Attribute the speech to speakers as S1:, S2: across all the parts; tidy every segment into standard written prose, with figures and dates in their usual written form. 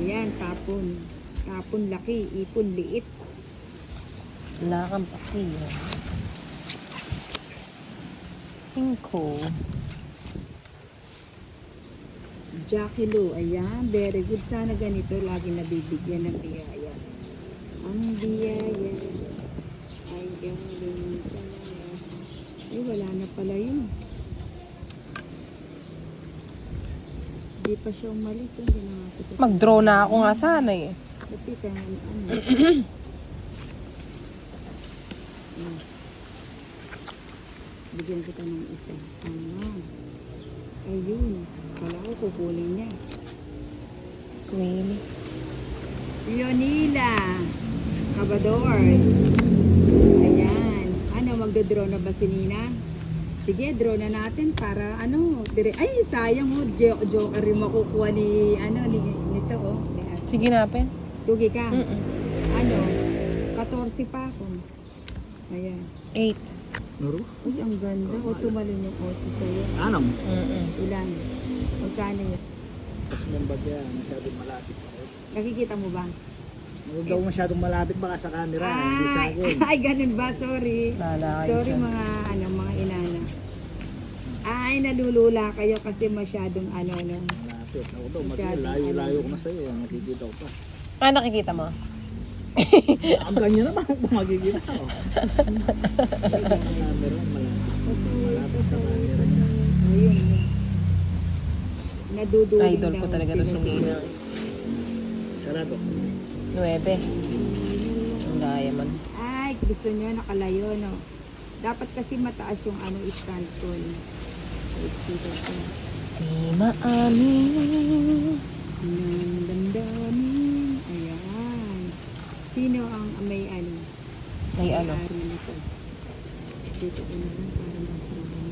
S1: Ayan, tapon. Tapon laki, ipon liit.
S2: Wala kang pakiya. 5.
S1: Jackie Lou, ayan, very good. Sana ganito, lagi nabibigyan ng biyaya. Ang biyaya ay galing sa ay, wala na pala yun. Di pa siya umalis. Hindi na nga kita.
S2: Mag-draw na ako nga sana eh.
S1: Lapitan, ano. Bigyan kita ng isa. Ayun. Kala ko kukunin niya.
S2: Really?
S1: Leonila. Kabador. Ayan. Ano, magdodraw na ba si Nina? Sige, draw na natin para ano. Ay, sayang mo. Joker yung makukuha ni, nito oh.
S2: Sige napin.
S1: Tugi ka. Ano, 14 pa ako. Ayan.
S2: 8.
S3: Nuro?
S1: Uy, ang ganda. O, tumalon yung 8 sa'yo.
S3: Anam?
S1: Ilan? Magkano yun?
S3: Tapos ng bagya, masyadong malapit ako.
S1: Nakikita mo ba?
S3: Huwag daw masyadong malapit baka sa camera, hindi sa akin.
S1: Ay, ganun ba? Sorry.
S2: Lalaki
S1: Sorry
S2: siya.
S1: mga inana. Ay, nalulula kayo kasi masyadong
S3: Malapit. Ako daw,
S1: Masyadong
S3: layo-layo ko na sa'yo. Nakikita ko pa.
S2: Ah, nakikita mo?
S3: Ang ganyan naman kung magigita ko. Camera, malapit. Malapit sa camera.
S1: Ayun. Naduduling
S2: Idol ko
S1: daw
S2: talaga to si Nina.
S3: Sarado.
S2: 9. Ang daya man.
S1: Ay, gusto nyo nakalayo, no? Dapat kasi mataas yung stand ko.
S2: Di maamin.
S1: Nang damdamin. Ayan. Sino ang may
S2: May ano?
S1: may-ari nito? Dito ko na lang para mag-program.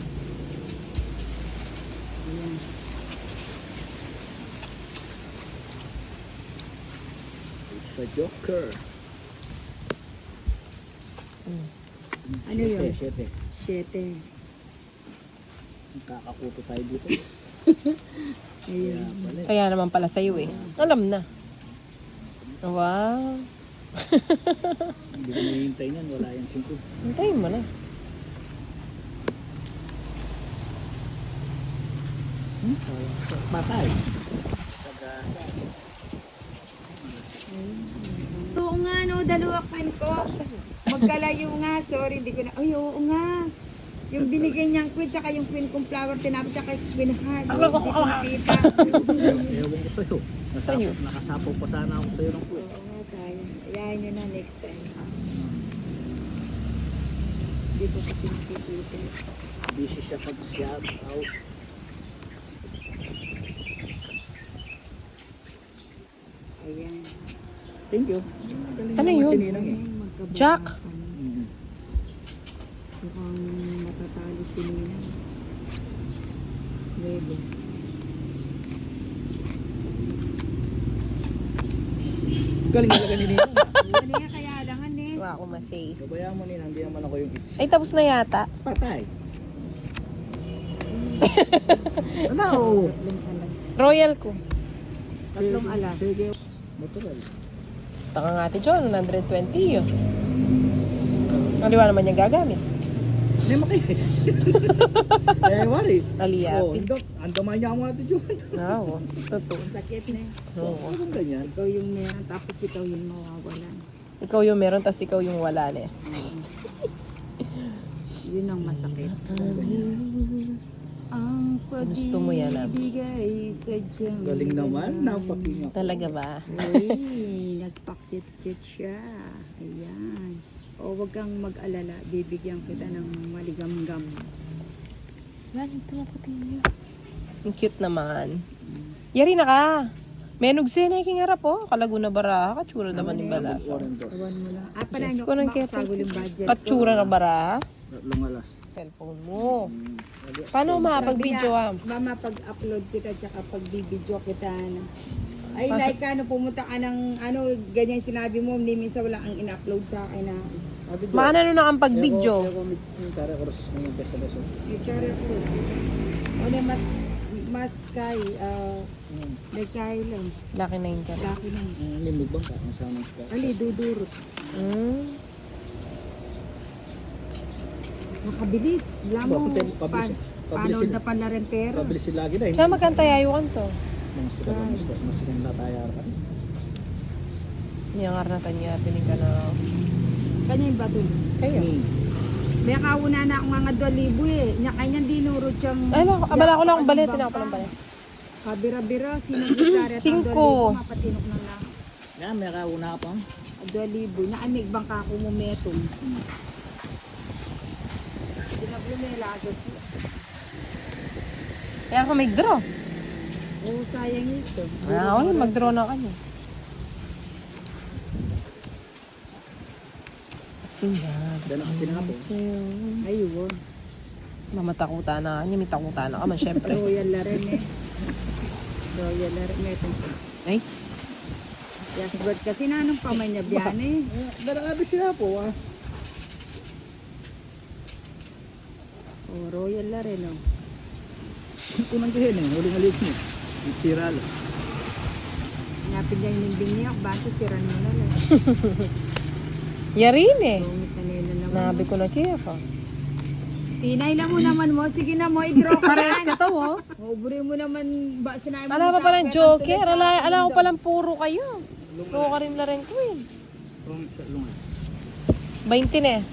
S1: Ayan.
S3: It's a joker.
S1: Ano yun?
S3: 7.
S1: 7.
S3: Kakakuto tayo dito.
S1: Ayun.
S3: Pala.
S2: Kaya naman pala sa'yo eh. Alam na. Wow.
S3: Hindi ko nahihintay niyan. Wala yung 5.
S2: Hintayin mo na.
S3: Patay. Sagasa.
S1: Oo nga, no, dalawa kan ko. Magkalayo nga, sorry, di ko na. Ay, oo nga. Yung binigay niyang queen, tsaka yung queen kong flower, tinapos tsaka yung queen heart. Hindi ko nakita.
S3: Ewan ko sa'yo.
S2: Sa'yo?
S3: Nakasapaw pa sana ako sa'yo ng quiz.
S1: Oo nga, sayang. Ayahin nyo na next time. Hindi ko kasi nakikita.
S3: Busy siya pag-shout out.
S1: Ayan.
S3: Thank you.
S2: Ano yun?
S3: Sininang eh.
S1: Magkabala
S2: Jack?
S1: ka.
S3: Mm.
S1: Mukhang matatalo si Nina. Nueve.
S3: Galing talaga ni Nina.
S1: Ano yan, kaya langan eh.
S2: Wala ako masay.
S3: Gabayaan mo Nina, hindi naman ako yung itch.
S2: Ay, tapos na yata.
S3: Patay. Ano?
S1: Tatlong alas.
S2: Royal ko.
S1: Tatlong alas.
S3: Sige. Natural.
S2: Taka nga ate John, 120 yun. Ang liwa naman niya gagamit.
S3: Hindi maki. Eh, wari.
S2: Aliyapin.
S3: Ang damay niya ako ate John.
S2: Oo, totoo.
S1: Sakit na eh.
S2: Oo.
S3: Ano ganyan?
S1: Ikaw yung meron, tapos ikaw yung mawawalan.
S2: Ikaw yung meron, tas ikaw yung wala na eh.
S1: Yun ang masakit. Ang
S2: Gusto mo yan, ah.
S1: pagbibigay sadyang
S3: Galing naman. Napakinga.
S2: Talaga ba?
S1: Uy, nagpakit-kit siya. Ayan. O, wag kang mag-alala. Bibigyan kita ng maligam-gam.
S2: Galing ito ako tiyo. Ang cute naman. Yari na ka. Menug sene king harap oh. Kalaguna baraha. Katsura naman yung balas.
S3: Orange.
S1: Awan mo lang. Pala
S2: Diyos
S1: nyo,
S2: ko ng keto.
S1: makasagol yung budget.
S2: Katsura na baraha.
S3: Tatlong alas.
S2: Cellphone mo. Paano makapag-video ah?
S1: Mama, pag-upload kita, tsaka pag-video kita. Ay, like pumunta ka ng, ganyan sinabi mo, hindi minsan wala ang in-upload sa akin na.
S2: Maano na ang pag-video?
S3: Yung Tara Cross. Yung besta-besta.
S1: Future Cruz. Mas kay, Nagkain lang.
S2: Laki na yun ka.
S1: Laki na.
S3: Limog bang ka? Ang sama ka?
S1: Ali, dudurot. Nakabilis. Alam mo,
S3: Pabilis.
S1: panood na pala rin pero.
S3: Pabilis sila lagi na.
S2: Siya magkantayayukan to.
S3: Mas silang latayar ka.
S2: Niyangarnatan niya, pining ka na.
S1: Kanya yung bato.
S2: Kayo.
S1: May kauna na akong mga 2,000 eh. Nya kanyang dinurot siyang...
S2: Ay, abala ko lang akong balit. Tinako lang pala.
S1: Kabira-bira, sinagitari at
S2: 5.
S1: 2,000 mapatinok na na.
S3: Yan, may kauna ka pa.
S1: 2,000. Naamig bang kako mo metong. Sinablumelagas niya.
S2: Kaya ako mag-draw.
S1: Oo, sayang ito.
S2: Oo, mag-draw na kanya. Singgad.
S3: Dala kasi na po.
S1: Ayun.
S2: Mamatakuta na kanya. May takuta na ka man, syempre.
S1: Royal na rin eh. Royal na rin. Metong siya.
S2: Ay,
S1: Yes, but kasi nanong pamay niya biyan eh.
S3: Dala sila po.
S1: Oh, royal na rin oh.
S3: Kunang kahin eh. Huling alit niya. Sira lang.
S1: Napin niya yung ninding niya. Basta siran mo na lang.
S2: yarin eh.
S1: Pumit na nila naman.
S2: Nabi ko na kaya ka.
S1: Tinay na mo naman mo. Sige na mo, i-draw ka
S2: Pares
S1: rin.
S2: ka to, oh.
S1: Uburi mo naman. Sinabi mo.
S2: Ala pa palang joker. Ala ko palang puro kayo. Puro ka rin la rin ko eh.
S3: From sa lungan.
S2: 20 na eh.